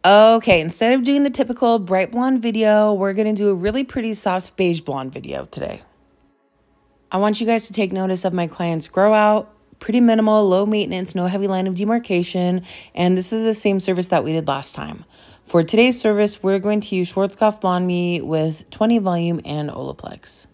Okay, instead of doing the typical bright blonde video, we're going to do a really pretty soft beige blonde video today. I want you guys to take notice of my client's grow out, pretty minimal, low maintenance, no heavy line of demarcation, and this is the same service that we did last time. For today's service, we're going to use Schwarzkopf Blonde Me with 20 volume and Olaplex.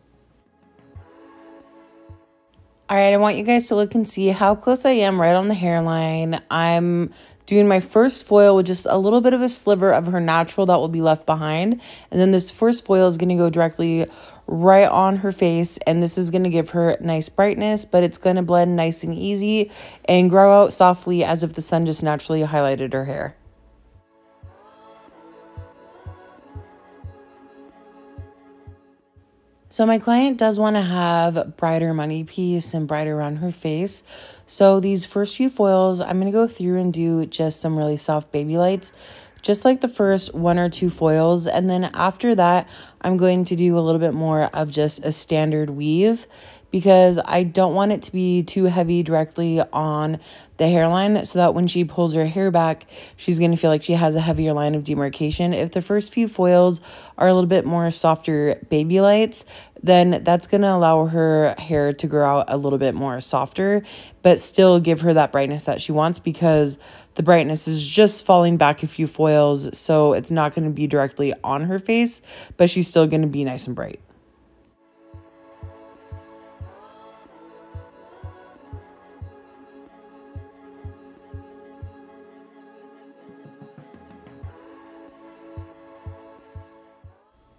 All right, I want you guys to look and see how close I am right on the hairline. I'm doing my first foil with just a little bit of a sliver of her natural that will be left behind. And then this first foil is going to go directly right on her face. And this is going to give her nice brightness, but it's going to blend nice and easy and grow out softly as if the sun just naturally highlighted her hair. So my client does want to have brighter money piece and brighter around her face. So these first few foils, I'm going to go through and do just some really soft baby lights, just like the first one or two foils. And then after that, I'm going to do a little bit more of just a standard weave because I don't want it to be too heavy directly on the hairline so that when she pulls her hair back, she's going to feel like she has a heavier line of demarcation. If the first few foils are a little bit more softer baby lights, then that's going to allow her hair to grow out a little bit more softer, but still give her that brightness that she wants because the brightness is just falling back a few foils, so it's not going to be directly on her face, but she's still going to be nice and bright.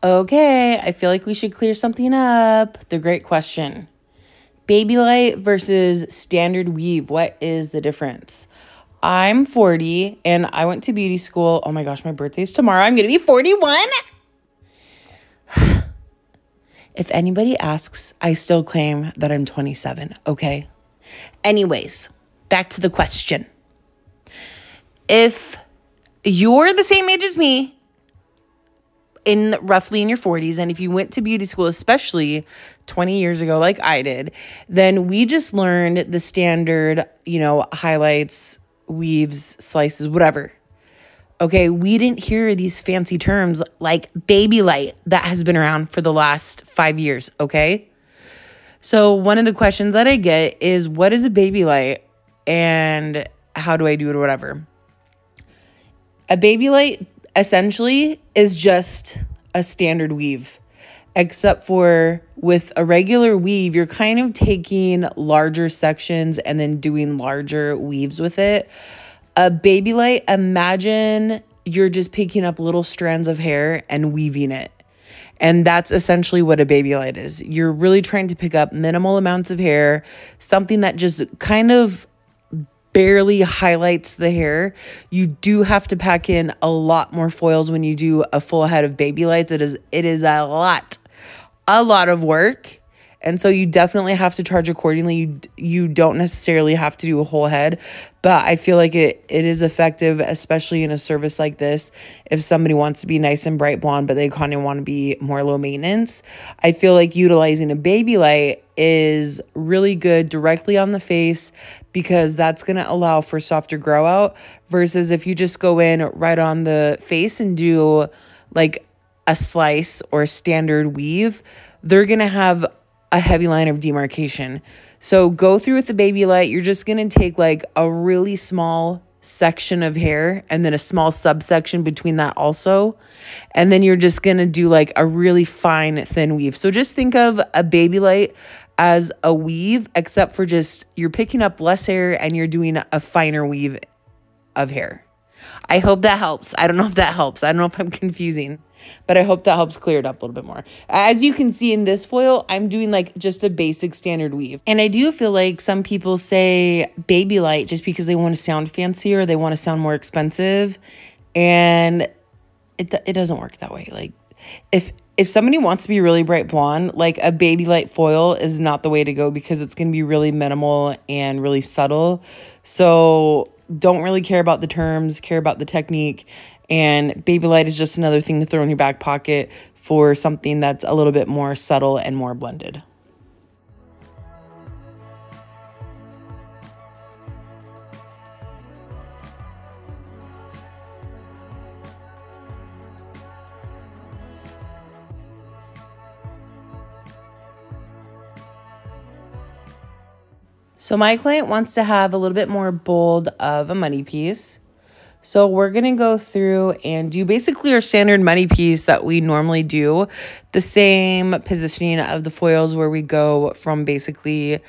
Okay, I feel like we should clear something up. The great question. Baby light versus standard weave. What is the difference? I'm 40 and I went to beauty school. Oh my gosh, my birthday's tomorrow. I'm going to be 41. If anybody asks, I still claim that I'm 27, okay? Anyways, back to the question. If you're the same age as me, roughly in your 40s, and if you went to beauty school, especially 20 years ago like I did, then we just learned the standard, highlights, weaves, slices, whatever. Okay, we didn't hear these fancy terms like baby light that has been around for the last 5 years, okay? So one of the questions that I get is, what is a baby light and how do I do it or whatever? A baby light essentially is just a standard weave, except for with a regular weave, you're kind of taking larger sections and then doing larger weaves with it. A baby light, imagine you're just picking up little strands of hair and weaving it. And that's essentially what a baby light is. You're really trying to pick up minimal amounts of hair, something that just kind of barely highlights the hair. You do have to pack in a lot more foils when you do a full head of baby lights. It is a lot of work. And so you definitely have to charge accordingly. You don't necessarily have to do a whole head, but I feel like it is effective, especially in a service like this. If somebody wants to be nice and bright blonde, but they kind of want to be more low maintenance, I feel like utilizing a baby light is really good directly on the face because that's going to allow for softer grow out versus if you just go in right on the face and do like a slice or a standard weave, they're going to have a heavy line of demarcation. So go through with the baby light. You're just going to take like a really small section of hair and then a small subsection between that also. And then you're just going to do like a really fine thin weave. So just think of a baby light as a weave, except for just you're picking up less hair and you're doing a finer weave of hair. I hope that helps. I don't know if that helps. I don't know if I'm confusing, but I hope that helps clear it up a little bit more. As you can see in this foil, I'm doing like just a basic standard weave. And I do feel like some people say baby light just because they want to sound fancy or they want to sound more expensive. And it doesn't work that way. Like if somebody wants to be really bright blonde, like a baby light foil is not the way to go because it's going to be really minimal and really subtle. So don't really care about the terms, care about the technique. And baby light is just another thing to throw in your back pocket for something that's a little bit more subtle and more blended. So my client wants to have a little bit more bold of a money piece. So we're going to go through and do basically our standard money piece that we normally do. The same positioning of the foils where we go from basically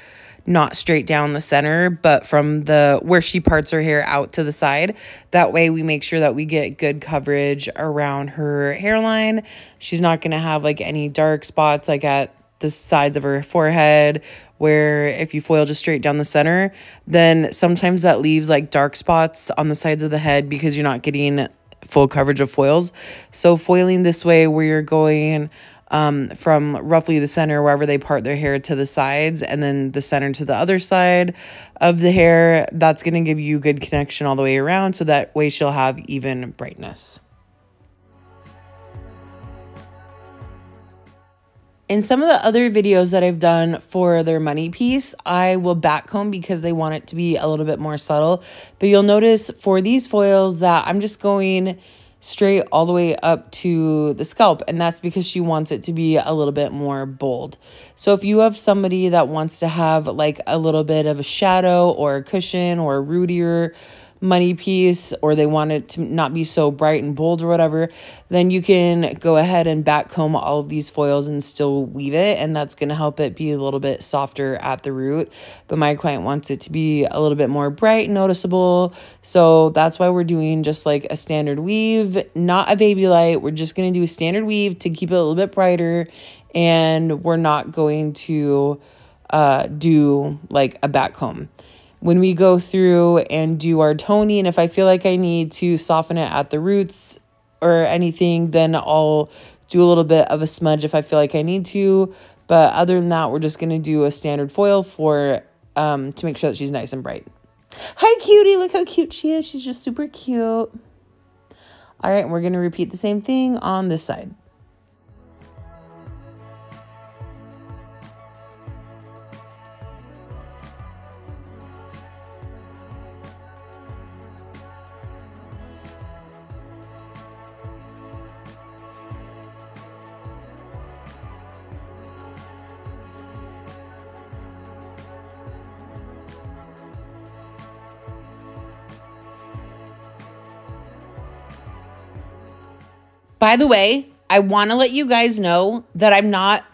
not straight down the center, but from the where she parts her hair out to the side. That way we make sure that we get good coverage around her hairline. She's not going to have like any dark spots like at the sides of her forehead, where if you foil just straight down the center, then sometimes that leaves like dark spots on the sides of the head because you're not getting full coverage of foils. So foiling this way where you're going from roughly the center wherever they part their hair to the sides, and then the center to the other side of the hair, that's going to give you good connection all the way around, so that way she'll have even brightness. In some of the other videos that I've done for their money piece, I will backcomb because they want it to be a little bit more subtle. But you'll notice for these foils that I'm just going straight all the way up to the scalp, and that's because she wants it to be a little bit more bold. So if you have somebody that wants to have like a little bit of a shadow or a cushion or a rootier money piece, or they want it to not be so bright and bold or whatever, then you can go ahead and backcomb all of these foils and still weave it, and that's going to help it be a little bit softer at the root. But my client wants it to be a little bit more bright and noticeable, so that's why we're doing just like a standard weave, not a baby light. We're just going to do a standard weave to keep it a little bit brighter, and we're not going to do like a backcomb. When we go through and do our toning, if I feel like I need to soften it at the roots or anything, then I'll do a little bit of a smudge if I feel like I need to. But other than that, we're just going to do a standard foil for to make sure that she's nice and bright. Hi, cutie. Look how cute she is. She's just super cute. All right, and we're going to repeat the same thing on this side. By the way, I want to let you guys know that I'm not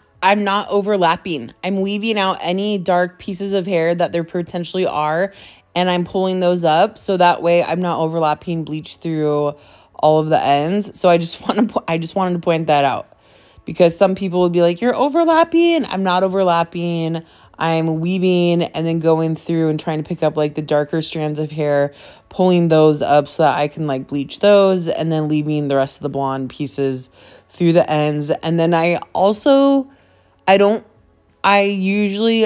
overlapping. I'm weaving out any dark pieces of hair that there potentially are, and I'm pulling those up so that way I'm not overlapping bleach through all of the ends. So I just wanted to point that out, because some people would be like, you're overlapping. I'm not overlapping. I'm weaving and then going through and trying to pick up like the darker strands of hair, pulling those up so that I can like bleach those, and then leaving the rest of the blonde pieces through the ends. And then I usually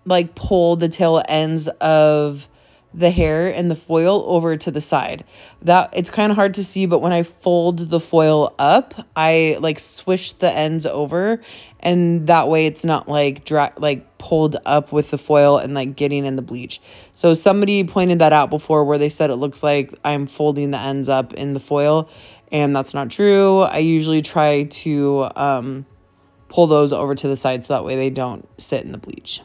like pull the tail ends of the hair and the foil over to the side. That it's kind of hard to see, but when I fold the foil up, I like swish the ends over, and that way it's not like pulled up with the foil and like getting in the bleach. So somebody pointed that out before, where they said it looks like I'm folding the ends up in the foil, and that's not true. I usually try to pull those over to the side so that way they don't sit in the bleach.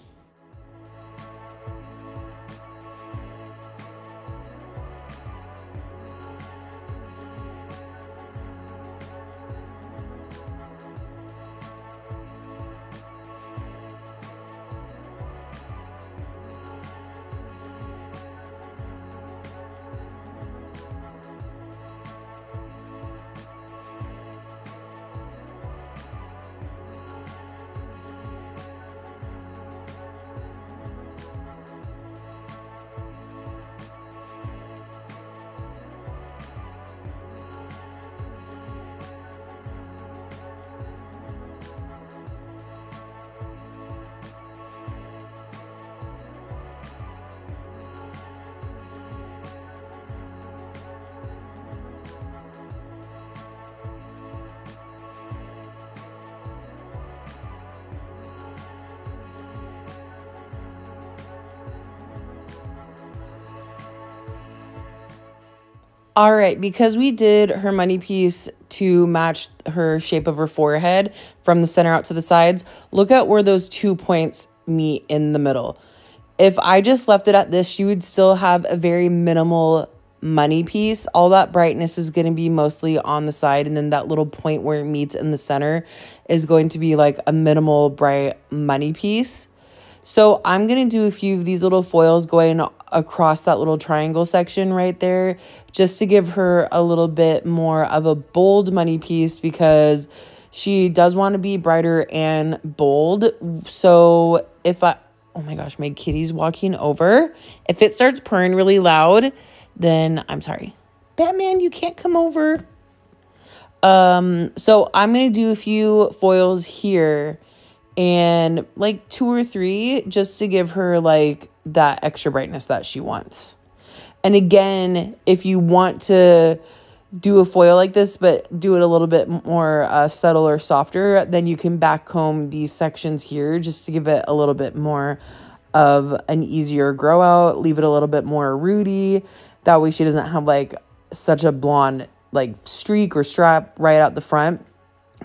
All right, because we did her money piece to match her shape of her forehead from the center out to the sides, look at where those 2 points meet in the middle. If I just left it at this, you would still have a very minimal money piece. All that brightness is going to be mostly on the side, and then that little point where it meets in the center is going to be like a minimal bright money piece. So I'm going to do a few of these little foils going across that little triangle section right there, just to give her a little bit more of a bold money piece, because she does want to be brighter and bold. So if I, oh my gosh, my kitty's walking over. If it starts purring really loud, then I'm sorry. Batman, you can't come over. So I'm going to do a few foils here, and like 2 or 3, just to give her like that extra brightness that she wants. And again, if you want to do a foil like this, but do it a little bit more subtle or softer, then you can back comb these sections here just to give it a little bit more of an easier grow out, leave it a little bit more rooty. That way she doesn't have like such a blonde like streak or strap right out the front.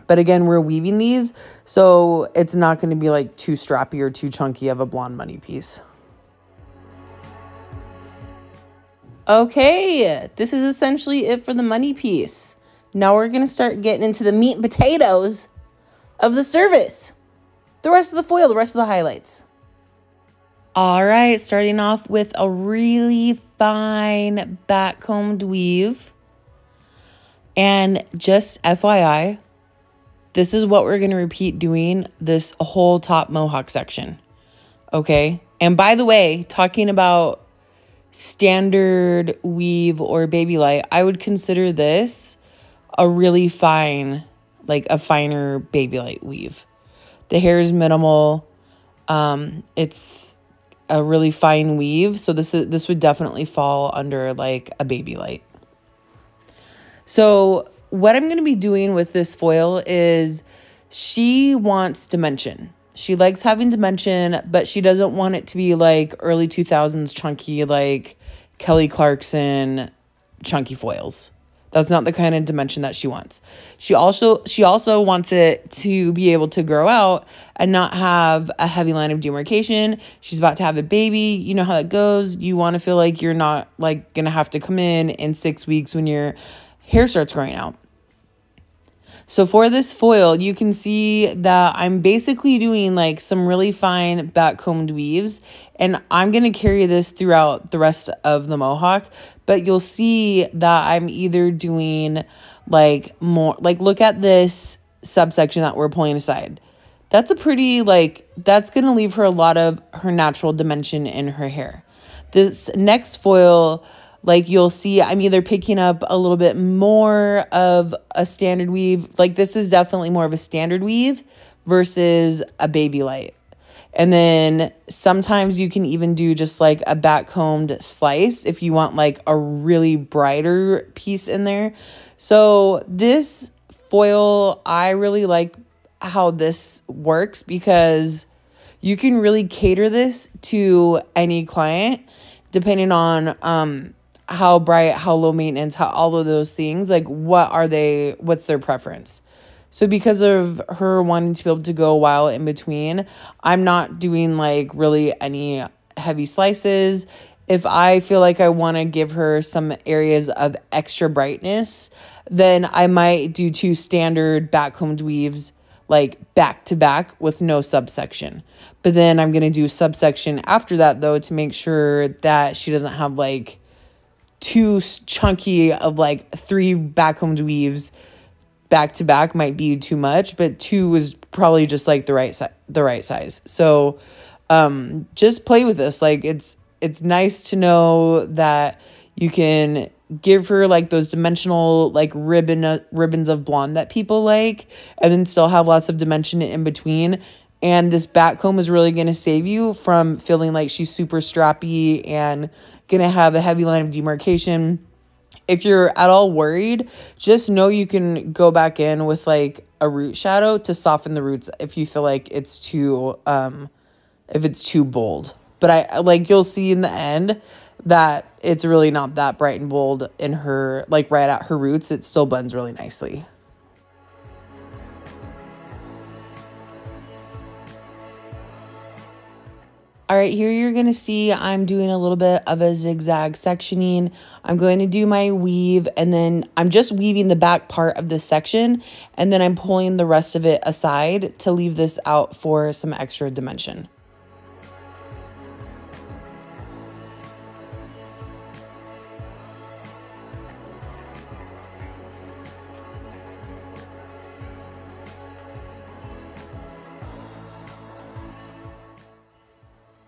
But again, we're weaving these, so it's not going to be like too strappy or too chunky of a blonde money piece. Okay, this is essentially it for the money piece. Now we're going to start getting into the meat and potatoes of the service. The rest of the foil, the rest of the highlights. All right, starting off with a really fine back-combed weave. And just FYI, this is what we're going to repeat doing this whole top mohawk section. Okay? And by the way, talking about standard weave or baby light, I would consider this a really fine, like a finer baby light weave. The hair is minimal. It's a really fine weave. So this would definitely fall under like a baby light. So what I'm going to be doing with this foil is she wants dimension. She likes having dimension, but she doesn't want it to be like early 2000s chunky, like Kelly Clarkson chunky foils. That's not the kind of dimension that she wants. She also wants it to be able to grow out and not have a heavy line of demarcation. She's about to have a baby. You know how that goes. You want to feel like you're not like going to have to come in 6 weeks when your hair starts growing out. So for this foil, you can see that I'm basically doing like some really fine back combed weaves, and I'm going to carry this throughout the rest of the mohawk, but you'll see that I'm either doing like more, like look at this subsection that we're pulling aside. That's a pretty like, that's going to leave her a lot of her natural dimension in her hair. This next foil, like you'll see, I'm either picking up a little bit more of a standard weave. Like this is definitely more of a standard weave versus a baby light. And then sometimes you can even do just like a back combed slice if you want like a really brighter piece in there. So this foil, I really like how this works because you can really cater this to any client depending on how bright, how low maintenance, how all of those things, like what's their preference. So because of her wanting to be able to go a while in between, I'm not doing like really any heavy slices. If I feel like I want to give her some areas of extra brightness, then I might do 2 standard backcombed weaves like back to back with no subsection. But then I'm going to do subsection after that though to make sure that she doesn't have like too chunky of like 3 backcombed weaves back to back might be too much, but 2 is probably just like the right size. So just play with this. Like it's nice to know that you can give her like those dimensional like ribbons of blonde that people like, and then still have lots of dimension in between. And this back comb is really going to save you from feeling like she's super strappy and going to have a heavy line of demarcation. If you're at all worried, just know you can go back in with like a root shadow to soften the roots if you feel like it's too bold. But I like you'll see in the end that it's really not that bright and bold in her, like right at her roots. It still blends really nicely. All All right, here you're going to see I'm doing a little bit of a zigzag sectioning. I'm going to do my weave, and then I'm just weaving the back part of this section, and then I'm pulling the rest of it aside to leave this out for some extra dimension.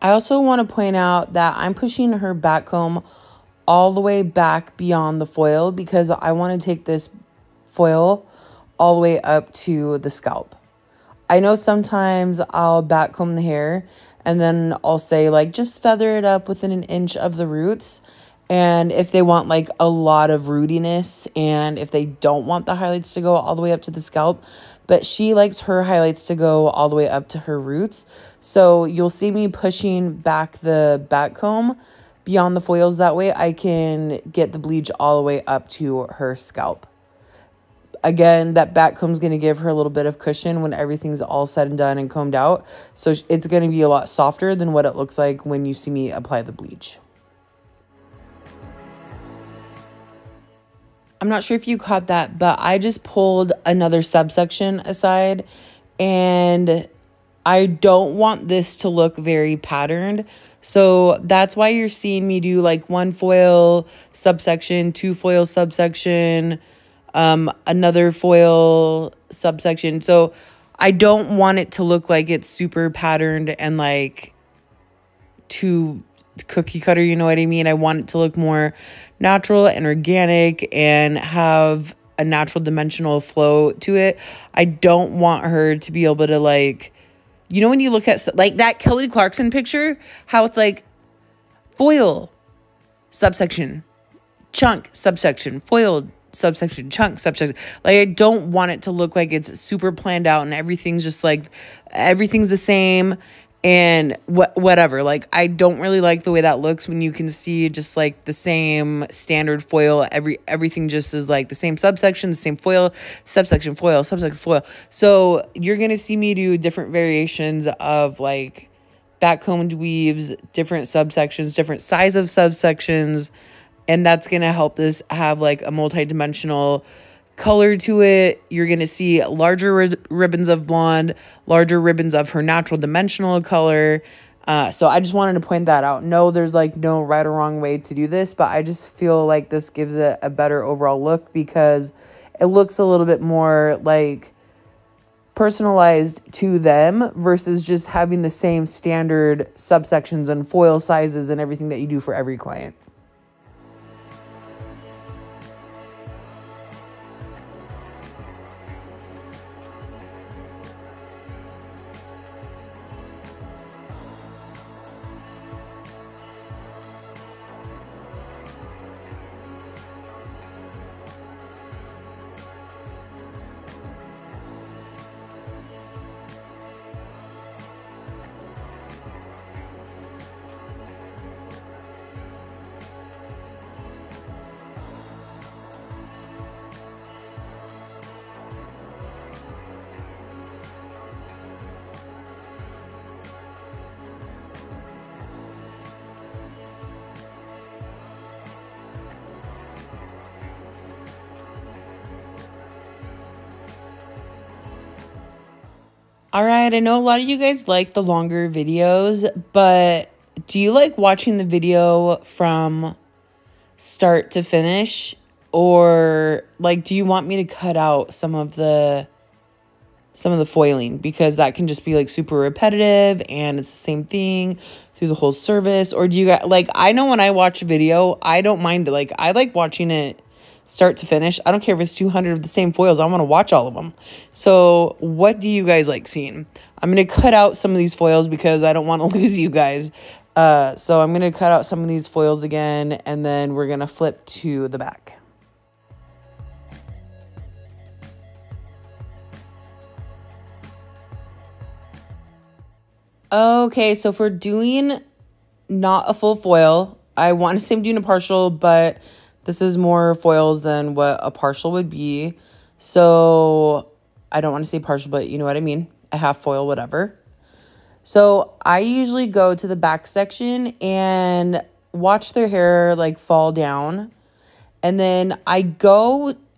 I also want to point out that I'm pushing her back comb all the way back beyond the foil because I want to take this foil all the way up to the scalp. I know sometimes I'll back comb the hair and then I'll say like just feather it up within an inch of the roots. And if they want like a lot of rootiness and if they don't want the highlights to go all the way up to the scalp, but she likes her highlights to go all the way up to her roots. So you'll see me pushing back the back comb beyond the foils. That way I can get the bleach all the way up to her scalp. Again, that back comb is going to give her a little bit of cushion when everything's all said and done and combed out. So it's going to be a lot softer than what it looks like when you see me apply the bleach. I'm not sure if you caught that, but I just pulled another subsection aside, and I don't want this to look very patterned. So that's why you're seeing me do like one foil subsection, two foil subsection, another foil subsection. So I don't want it to look like it's super patterned and like too cookie cutter, you know what I mean? I want it to look more natural and organic and have a natural dimensional flow to it. I don't want her to be able to like, you know, when you look at like that Kelly Clarkson picture, how it's like foil subsection, chunk subsection, foil subsection, chunk subsection. Like I don't want it to look like it's super planned out and everything's just like everything's the same and whatever. Like I don't really like the way that looks when you can see just like the same standard foil. Everything just is like the same subsection, the same foil, subsection, foil, subsection, foil. So you're gonna see me do different variations of like back combed weaves, different subsections, different size of subsections, and that's gonna help this have like a multi-dimensional color to it. You're going to see larger ribbons of blonde, larger ribbons of her natural dimensional color. So I just wanted to point that out. No, there's like no right or wrong way to do this, but I just feel like this gives it a better overall look because it looks a little bit more like personalized to them versus just having the same standard subsections and foil sizes and everything that you do for every client. All right, I know a lot of you guys like the longer videos, but do you like watching the video from start to finish? Or like, do you want me to cut out some of the foiling? Because that can just be like super repetitive and it's the same thing through the whole service. Or do you guys, like, I know when I watch a video, I don't mind it. Like, I like watching it start to finish. I don't care if it's 200 of the same foils. I want to watch all of them. So what do you guys like seeing? I'm going to cut out some of these foils because I don't want to lose you guys. So I'm going to cut out some of these foils again, and then we're going to flip to the back. Okay, so for doing not a full foil, I want to say I'm doing a partial, but this is more foils than what a partial would be. So I don't want to say partial, but you know what I mean. A half foil, whatever. So I usually go to the back section and watch their hair like fall down. And then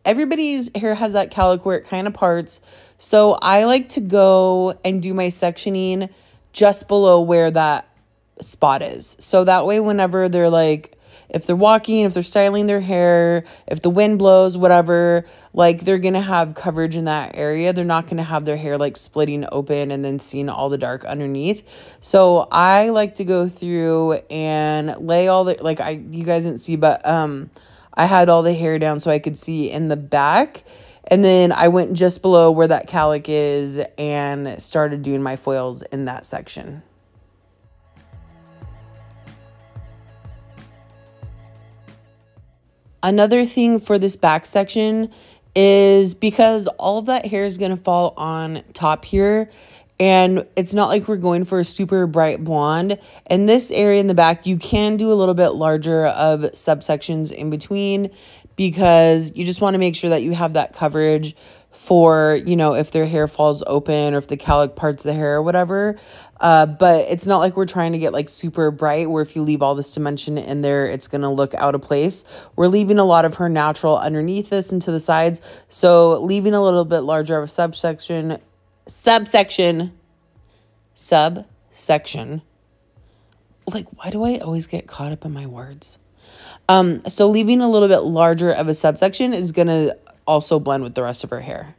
everybody's hair has that calic where it kind of parts. So I like to go and do my sectioning just below where that spot is. So that way, whenever they're like, if they're walking, if they're styling their hair, if the wind blows, whatever, like they're going to have coverage in that area. They're not going to have their hair like splitting open and then seeing all the dark underneath. So I like to go through and lay all the, you guys didn't see, but I had all the hair down so I could see in the back. And then I went just below where that calic is and started doing my foils in that section. Another thing for this back section is because all of that hair is going to fall on top here, and it's not like we're going for a super bright blonde. In this area in the back, you can do a little bit larger of subsections in between because you just want to make sure that you have that coverage for, if their hair falls open or if the calic parts the hair or whatever. But it's not like we're trying to get like super bright where if you leave all this dimension in there, it's going to look out of place. We're leaving a lot of her natural underneath this and to the sides. So leaving a little bit larger of a subsection. Like, why do I always get caught up in my words? So leaving a little bit larger of a subsection is going to also blend with the rest of her hair.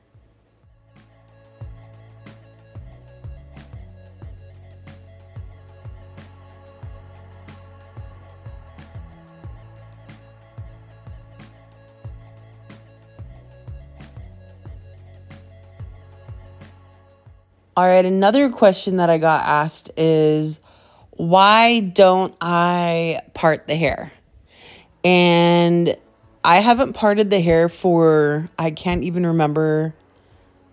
All right, another question that I got asked is, why don't I part the hair? And I haven't parted the hair for, I can't even remember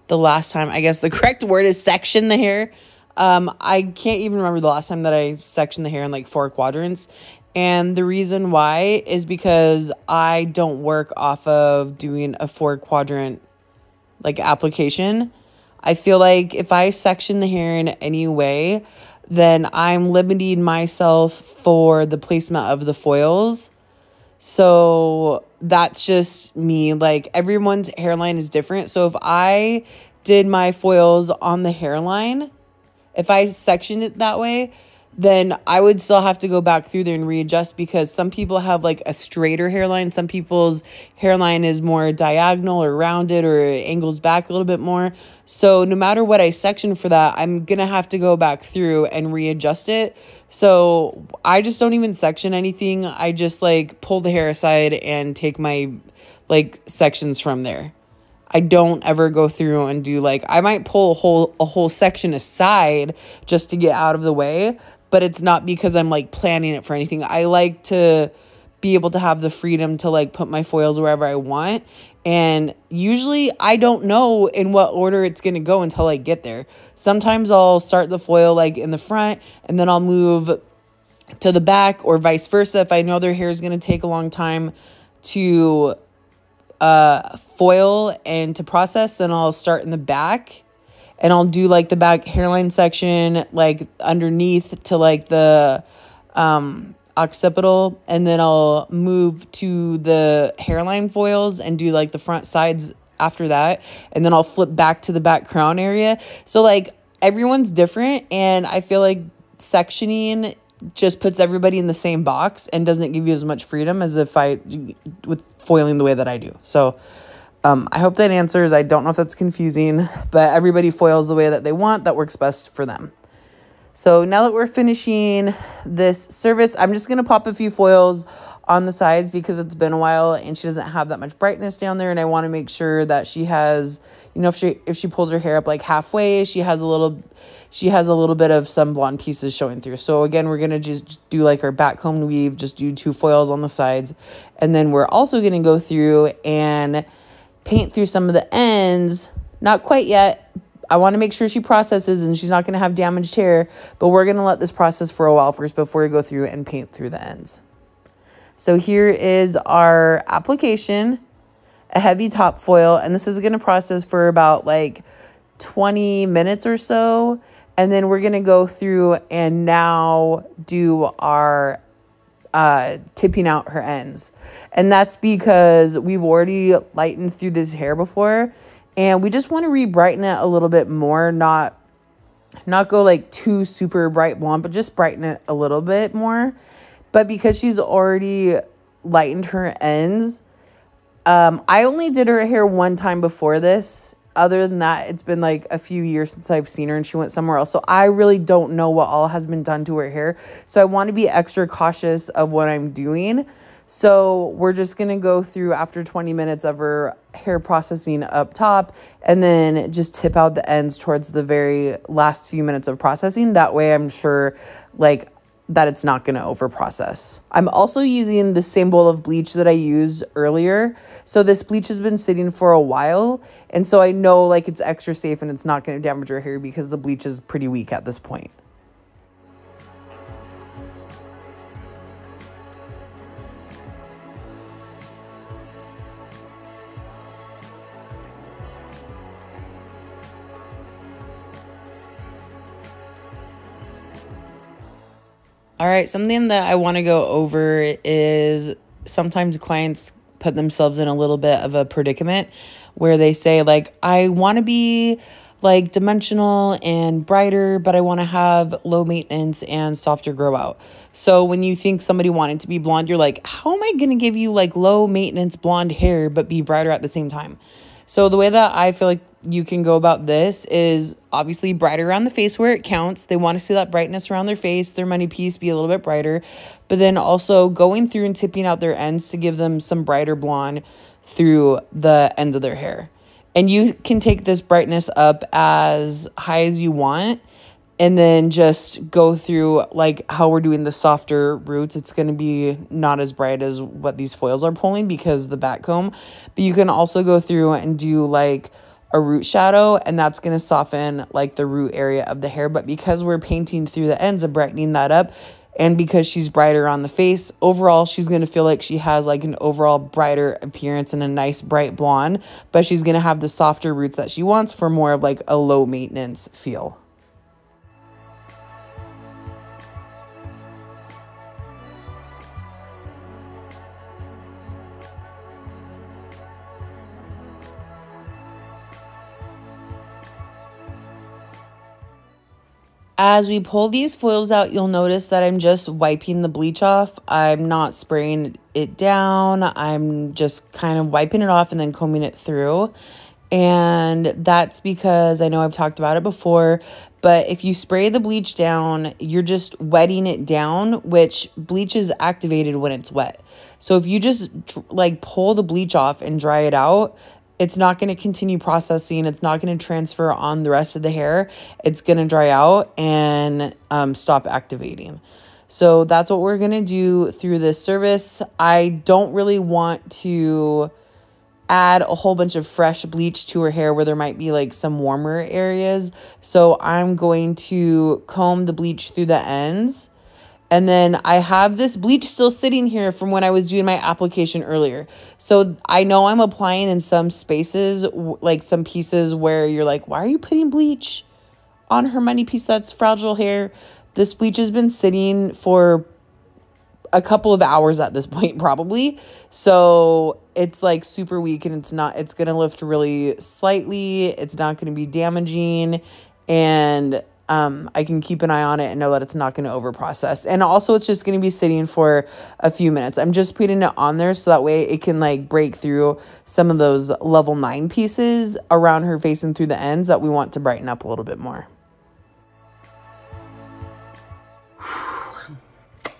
the last time. I guess the correct word is section the hair. I can't even remember the last time that I sectioned the hair in like 4 quadrants. And the reason why is because I don't work off of doing a 4 quadrant like application. I feel like if I section the hair in any way, then I'm limiting myself for the placement of the foils. So that's just me. Like, everyone's hairline is different. So if I did my foils on the hairline, if I sectioned it that way, then I would still have to go back through there and readjust because some people have like a straighter hairline. Some people's hairline is more diagonal or rounded or angles back a little bit more. So no matter what I section for that, I'm going to have to go back through and readjust it. So I just don't even section anything. I just like pull the hair aside and take my like sections from there. I don't ever go through and do like, I might pull a whole section aside just to get out of the way, but it's not because I'm like planning it for anything. I like to be able to have the freedom to like put my foils wherever I want. And usually I don't know in what order it's going to go until I get there. Sometimes I'll start the foil like in the front and then I'll move to the back or vice versa. If I know their hair is going to take a long time to foil and to process, then I'll start in the back and I'll do like the back hairline section like underneath to like the occipital, and then I'll move to the hairline foils and do like the front sides after that, and then I'll flip back to the back crown area. So like everyone's different, and I feel like sectioning just puts everybody in the same box and doesn't give you as much freedom as if with foiling the way that I do. So I hope that answers. I don't know if that's confusing, but everybody foils the way that they want. That works best for them. So now that we're finishing this service, I'm just going to pop a few foils on the sides because it's been a while and she doesn't have that much brightness down there. And I want to make sure that she has, you know, if she pulls her hair up like halfway, she has a little bit of some blonde pieces showing through. So again, we're going to just do like our back comb weave, just do 2 foils on the sides. And then we're also going to go through and paint through some of the ends. Not quite yet. I want to make sure she processes and she's not going to have damaged hair, but we're going to let this process for a while first before we go through and paint through the ends. So here is our application, a heavy top foil, and this is going to process for about like 20 minutes or so. And then we're going to go through and now do our tipping out her ends. And that's because we've already lightened through this hair before. And we just want to re-brighten it a little bit more. Not go like too super bright blonde, but just brighten it a little bit more. But because she's already lightened her ends, I only did her hair one time before this. Other than that, it's been like a few years since I've seen her and she went somewhere else. So I really don't know what all has been done to her hair. So I want to be extra cautious of what I'm doing. So we're just going to go through after 20 minutes of her hair processing up top and then just tip out the ends towards the very last few minutes of processing. That way I'm sure like that it's not going to over process. I'm also using the same bowl of bleach that I used earlier. So this bleach has been sitting for a while. And so I know like it's extra safe and it's not going to damage your hair because the bleach is pretty weak at this point. All right, something that I want to go over is sometimes clients put themselves in a little bit of a predicament where they say like, I want to be like dimensional and brighter, but I want to have low maintenance and softer grow out. So when you think somebody wanted to be blonde, you're like, how am I going to give you like low maintenance blonde hair, but be brighter at the same time? So the way that I feel like you can go about this is obviously brighter around the face where it counts. They want to see that brightness around their face, their money piece be a little bit brighter, but then also going through and tipping out their ends to give them some brighter blonde through the ends of their hair. And you can take this brightness up as high as you want and then just go through like how we're doing the softer roots. It's going to be not as bright as what these foils are pulling because the back comb, but you can also go through and do like a root shadow and that's going to soften like the root area of the hair. But because we're painting through the ends and brightening that up, and because she's brighter on the face, overall, she's going to feel like she has like an overall brighter appearance and a nice bright blonde, but she's going to have the softer roots that she wants for more of like a low maintenance feel. As we pull these foils out, you'll notice that I'm just wiping the bleach off. I'm not spraying it down. I'm just kind of wiping it off and then combing it through. And that's because I know I've talked about it before, but if you spray the bleach down, you're just wetting it down, which bleach is activated when it's wet. So if you just like pull the bleach off and dry it out, it's not going to continue processing. It's not going to transfer on the rest of the hair. It's going to dry out and stop activating. So that's what we're going to do through this service. I don't really want to add a whole bunch of fresh bleach to her hair where there might be like some warmer areas. So I'm going to comb the bleach through the ends. And then I have this bleach still sitting here from when I was doing my application earlier. So I know I'm applying in some spaces, like some pieces where you're like, why are you putting bleach on her money piece that's fragile hair? This bleach has been sitting for a couple of hours at this point, probably. So it's like super weak and it's going to lift really slightly. It's not going to be damaging. And I can keep an eye on it and know that it's not going to over process. And also it's just going to be sitting for a few minutes. I'm just putting it on there so that way it can like break through some of those level 9 pieces around her face and through the ends that we want to brighten up a little bit more.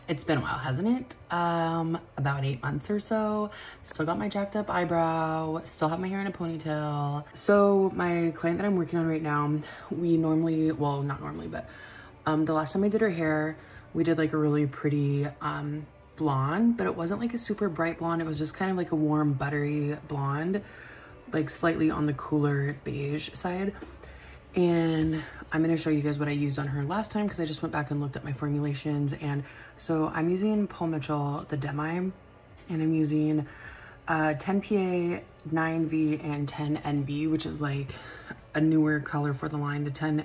It's been a while, hasn't it? About 8 months or so. Still got my jacked up eyebrow, still have my hair in a ponytail. So my client that I'm working on right now, we normally, well, not normally, but the last time I did her hair, we did like a really pretty blonde, but it wasn't like a super bright blonde. It was just kind of like a warm, buttery blonde, like slightly on the cooler beige side. And I'm going to show you guys what I used on her last time because I just went back and looked at my formulations. And so I'm using Paul Mitchell, the Demi, and I'm using 10PA, 9V, and 10NB, which is like a newer color for the line. The 10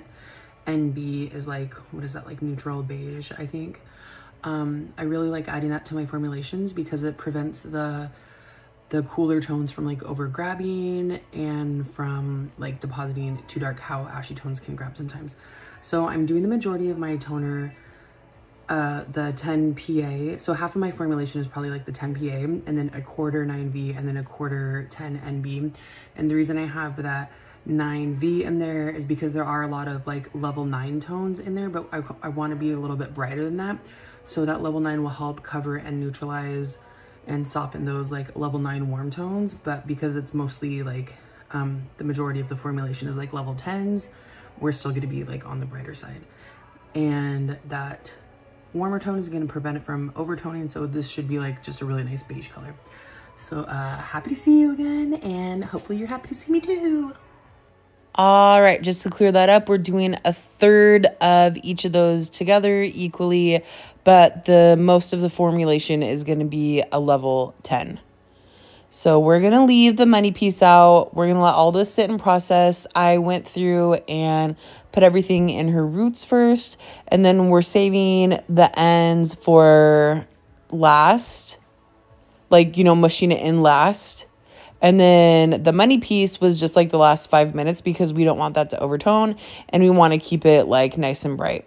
NB is like, what is that, like neutral beige, I think. I really like adding that to my formulations because it prevents the cooler tones from like over grabbing and from like depositing too dark, how ashy tones can grab sometimes. So I'm doing the majority of my toner, the 10 PA. So half of my formulation is probably like the 10 PA, and then a quarter 9V, and then a quarter 10 NB. And the reason I have that 9V in there is because there are a lot of like level 9 tones in there, but I want to be a little bit brighter than that. So that level 9 will help cover and neutralize and soften those like level 9 warm tones. But because it's mostly like the majority of the formulation is like level 10s, we're still going to be like on the brighter side. And that warmer tone is going to prevent it from overtoning. So this should be like just a really nice beige color. So happy to see you again, and hopefully you're happy to see me too. All right, just to clear that up, we're doing a third of each of those together equally, but the most of the formulation is going to be a level 10. So we're going to leave the money piece out. We're going to let all this sit and process. I went through and put everything in her roots first, and then we're saving the ends for last, like, you know, mushing it in last. And then the money piece was just like the last 5 minutes because we don't want that to overtone and we want to keep it like nice and bright.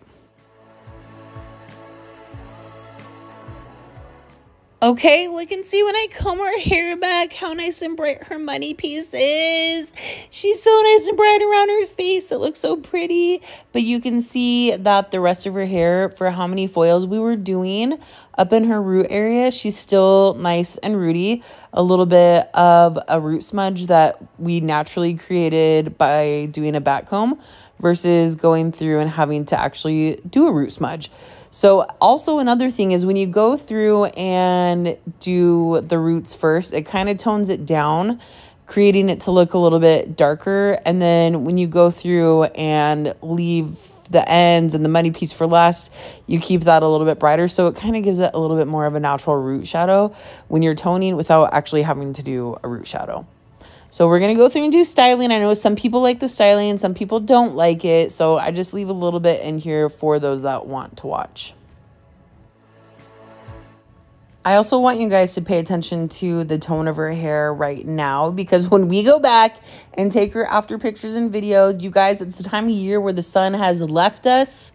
Okay, look and see when I comb her hair back how nice and bright her money piece is. She's so nice and bright around her face. It looks so pretty. But you can see that the rest of her hair, for how many foils we were doing up in her root area, she's still nice and rooty. A little bit of a root smudge that we naturally created by doing a back comb versus going through and having to actually do a root smudge. So also another thing is when you go through and do the roots first, it kind of tones it down, creating it to look a little bit darker. And then when you go through and leave the ends and the money piece for last, you keep that a little bit brighter. So it kind of gives it a little bit more of a natural root shadow when you're toning without actually having to do a root shadow. So we're going to go through and do styling. I know some people like the styling, some people don't like it. So I just leave a little bit in here for those that want to watch. I also want you guys to pay attention to the tone of her hair right now, because when we go back and take her after pictures and videos, you guys, it's the time of year where the sun has left us.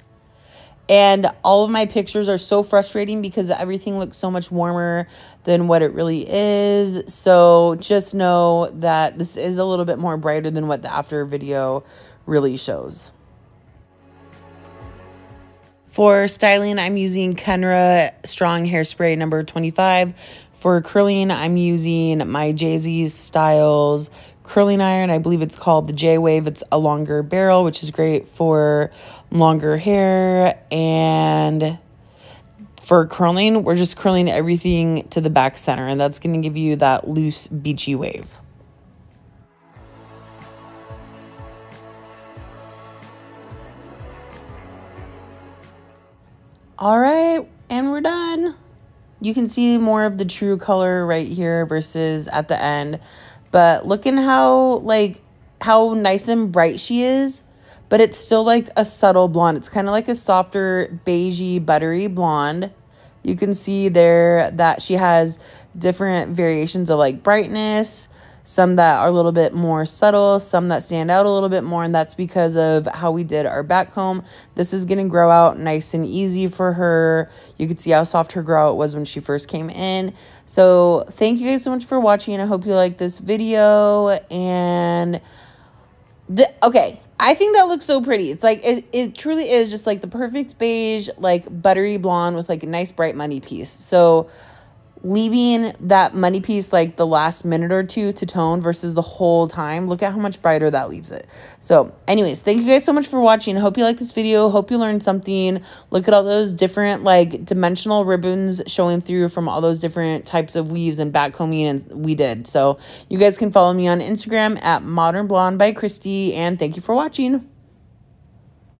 And all of my pictures are so frustrating because everything looks so much warmer than what it really is. So just know that this is a little bit more brighter than what the after video really shows. For styling, I'm using Kenra Strong Hairspray number 25. For curling, I'm using my Jay-Z Styles curling iron. I believe it's called the J-Wave. It's a longer barrel, which is great for longer hair. And for curling, we're just curling everything to the back center, and that's going to give you that loose, beachy wave. All right, and we're done. You can see more of the true color right here versus at the end. But look at how nice and bright she is, but it's still like a subtle blonde. It's kind of like a softer beigey buttery blonde. You can see there that she has different variations of like brightness, some that are a little bit more subtle, some that stand out a little bit more, and that's because of how we did our back comb. This is going to grow out nice and easy for her. You can see how soft her grow out was when she first came in. So thank you guys so much for watching. I hope you like this video. And okay, I think that looks so pretty. It's like it truly is just like the perfect beige, like buttery blonde with like a nice bright money piece. So leaving that money piece like the last minute or two to tone versus the whole time, look at how much brighter that leaves it. So anyways, thank you guys so much for watching. I hope you like this video. Hope you learned something. Look at all those different like dimensional ribbons showing through from all those different types of weaves and back combing and we did. So you guys can follow me on Instagram at Modern Blonde by Christy, and thank you for watching.